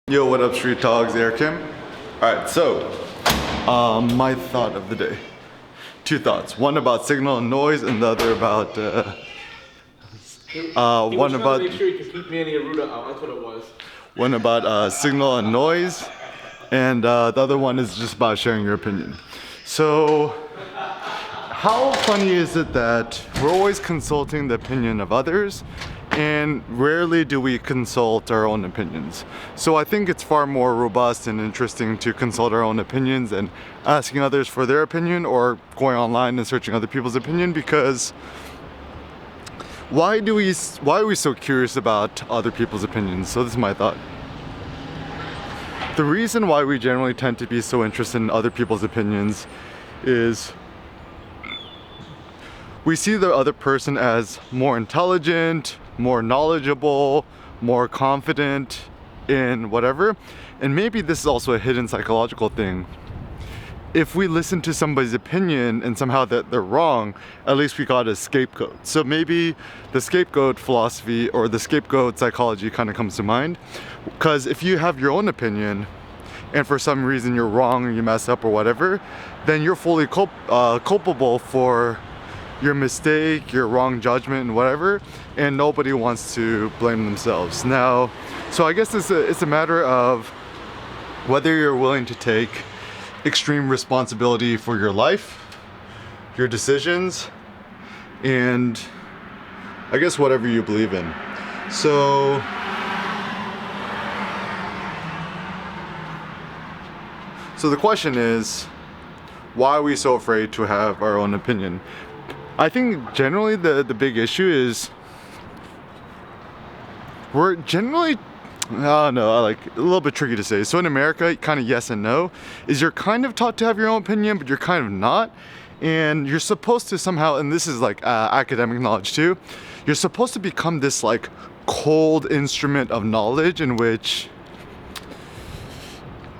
Yo, what up, Street Dogs? Air Kim. Alright, so, my thought of the day. Two thoughts. One about signal and noise, and the other about, one about... Make sure you can keep Manny Aruda out, that's what it was. One about signal and noise, and the other one is just about sharing your opinion. So, how funny is it that we're always consulting the opinion of others, and rarely do we consult our own opinions? So I think it's far more robust and interesting to consult our own opinions and asking others for their opinion, or going online and searching other people's opinion, because why are we so curious about other people's opinions? So this is my thought. The reason why we generally tend to be so interested in other people's opinions is we see the other person as more intelligent, more knowledgeable, more confident in whatever. And maybe this is also a hidden psychological thing. If we listen to somebody's opinion and somehow that they're wrong, at least we got a scapegoat. So maybe the scapegoat philosophy or the scapegoat psychology kind of comes to mind. Because if you have your own opinion and for some reason you're wrong or you mess up or whatever, then you're fully culpable for your mistake, your wrong judgment and whatever, and nobody wants to blame themselves. Now, so I guess it's a matter of whether you're willing to take extreme responsibility for your life, your decisions, and I guess whatever you believe in. So the question is, why are we so afraid to have our own opinion? I think generally the big issue is we're generally, I don't know, like a little bit tricky to say. So in America, kind of yes and no, is you're kind of taught to have your own opinion, but you're kind of not. And you're supposed to somehow, and this is like academic knowledge too, you're supposed to become this like cold instrument of knowledge in which,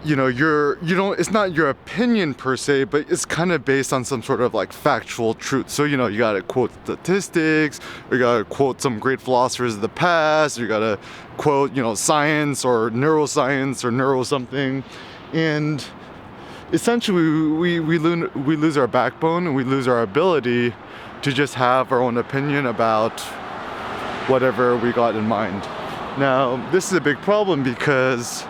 you know, it's not your opinion per se, but it's kind of based on some sort of like factual truth. So, you know, you gotta quote statistics, or you gotta quote some great philosophers of the past, or you gotta quote, you know, science or neuroscience or neuro something. And essentially we lose our backbone, and we lose our ability to just have our own opinion about whatever we got in mind. Now, this is a big problem because,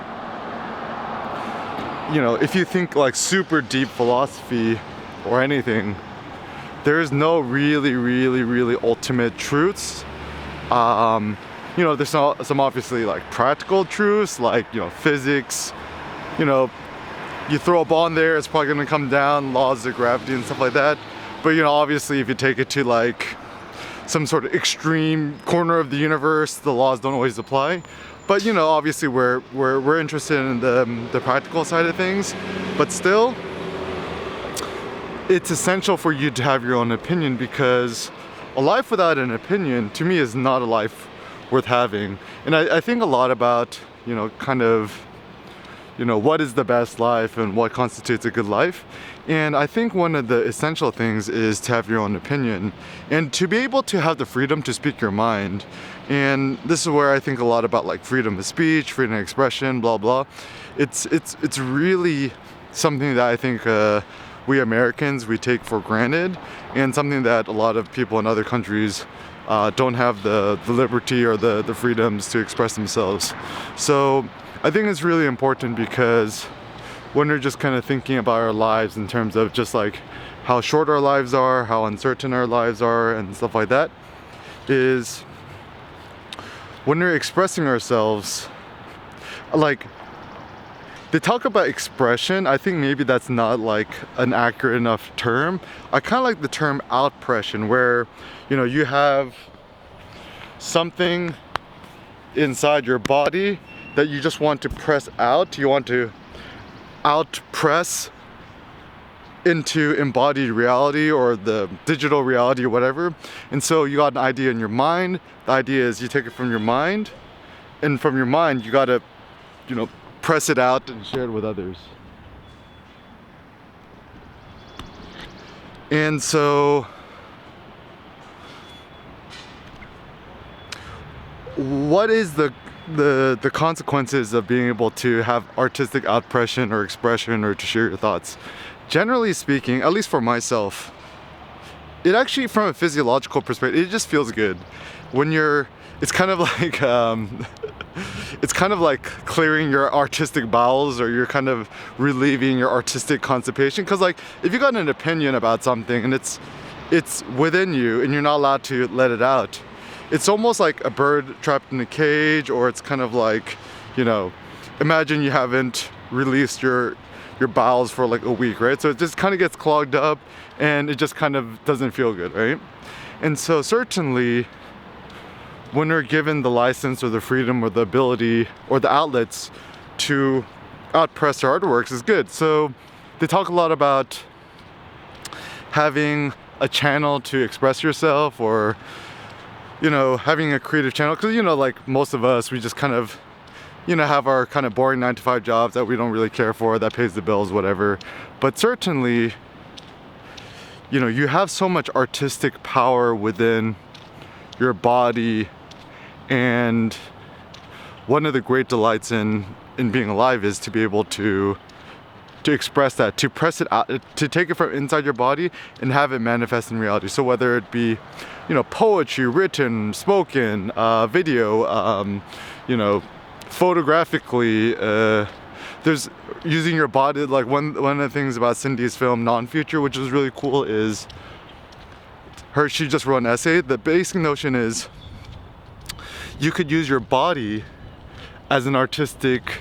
you know, if you think like super deep philosophy or anything, there's no really ultimate truths. You know, there's some obviously like practical truths, like, you know, physics. You know, you throw a ball in there, it's probably gonna come down, laws of gravity and stuff like that. But, you know, obviously if you take it to like some sort of extreme corner of the universe, the laws don't always apply. But, you know, obviously we're interested in the practical side of things, but still, it's essential for you to have your own opinion, because a life without an opinion, to me, is not a life worth having. And I think a lot about, you know, kind of, you know, what is the best life and what constitutes a good life. And I think one of the essential things is to have your own opinion and to be able to have the freedom to speak your mind. And this is where I think a lot about like freedom of speech, freedom of expression, blah blah. It's really something that I think we Americans, we take for granted, and something that a lot of people in other countries don't have the liberty or the freedoms to express themselves. So I think it's really important, because when we're just kind of thinking about our lives in terms of just like how short our lives are, how uncertain our lives are and stuff like that, is when we're expressing ourselves, like, they talk about expression. I think maybe that's not like an accurate enough term. I kind of like the term outpression, where, you know, you have something inside your body that you just want to press out. You want to outpress into embodied reality or the digital reality or whatever. And so you got an idea in your mind. The idea is you take it from your mind, and from your mind you gotta, you know, press it out and share it with others. And so what is the the consequences of being able to have artistic outpression or expression or to share your thoughts. Generally speaking, at least for myself, it actually, from a physiological perspective, it just feels good when it's kind of like it's kind of like clearing your artistic bowels, or you're kind of relieving your artistic constipation. Because like, if you got an opinion about something and it's within you and you're not allowed to let it out, it's almost like a bird trapped in a cage. Or it's kind of like, you know, imagine you haven't released your bowels for like a week, right? So it just kind of gets clogged up and it just kind of doesn't feel good, right? And so certainly when we're given the license or the freedom or the ability or the outlets to outpress our artworks is good. So they talk a lot about having a channel to express yourself, or, you know, having a creative channel. Because, you know, like most of us, we just kind of, you know, have our kind of boring 9-to-5 jobs that we don't really care for, that pays the bills, whatever. But certainly, you know, you have so much artistic power within your body. And one of the great delights in being alive is to be able to express that, to press it out, to take it from inside your body and have it manifest in reality. So whether it be, you know, poetry, written, spoken, video, you know, photographically, there's using your body. Like one of the things about Cindy's film Non-Future, which was really cool, is she just wrote an essay. The basic notion is you could use your body as an artistic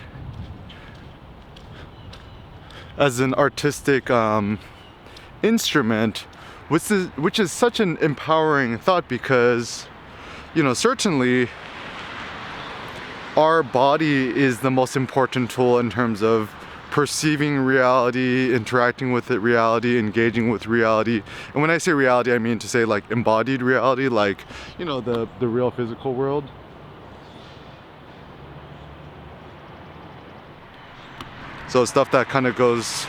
instrument, which is such an empowering thought. Because, you know, certainly our body is the most important tool in terms of perceiving reality, interacting with it, reality, engaging with reality. And when I say reality, I mean to say like embodied reality, like, you know, the real physical world. So stuff that kind of goes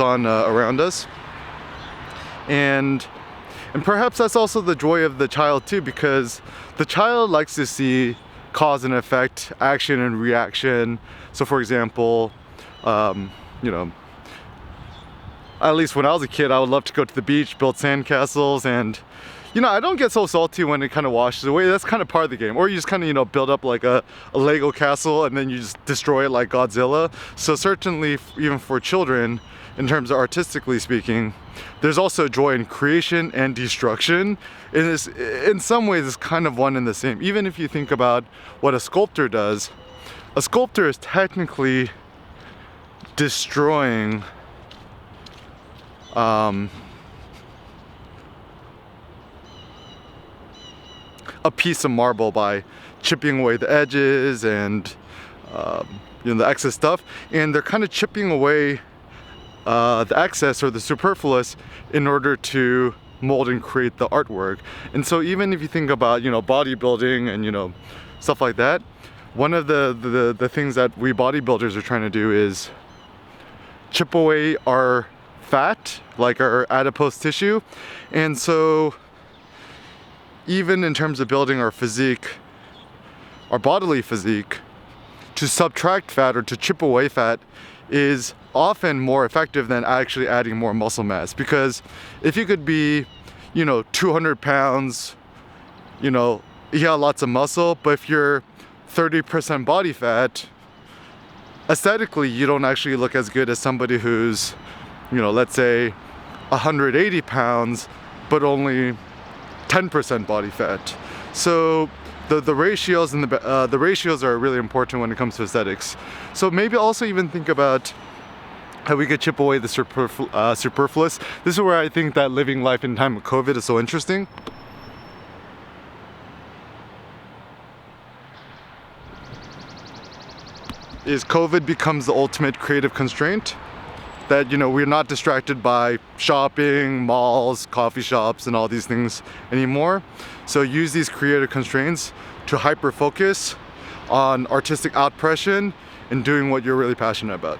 on around us. And perhaps that's also the joy of the child too, because the child likes to see cause and effect, action and reaction. So for example, you know, at least when I was a kid, I would love to go to the beach, build sandcastles, and, you know, I don't get so salty when it kind of washes away. That's kind of part of the game. Or you just kind of, you know, build up like a Lego castle and then you just destroy it like Godzilla. So certainly, even for children, in terms of artistically speaking, there's also joy in creation and destruction. In some ways, it's kind of one and the same. Even if you think about what a sculptor does, a sculptor is technically destroying a piece of marble by chipping away the edges and you know, the excess stuff, and they're kind of chipping away the excess or the superfluous in order to mold and create the artwork. And so even if you think about, you know, bodybuilding and, you know, stuff like that, one of the things that we bodybuilders are trying to do is chip away our fat, like our adipose tissue. And so even in terms of building our physique, our bodily physique, to subtract fat or to chip away fat is often more effective than actually adding more muscle mass. Because if you could be, you know, 200 pounds, you know, you got lots of muscle, but if you're 30% body fat, aesthetically you don't actually look as good as somebody who's, you know, let's say 180 pounds but only 10% body fat. So the ratios and the ratios are really important when it comes to aesthetics. So maybe also even think about how we could chip away the superfluous. This is where I think that living life in time of COVID is so interesting. Is COVID becomes the ultimate creative constraint. That, you know, we're not distracted by shopping, malls, coffee shops, and all these things anymore. So use these creative constraints to hyper focus on artistic outpression and doing what you're really passionate about.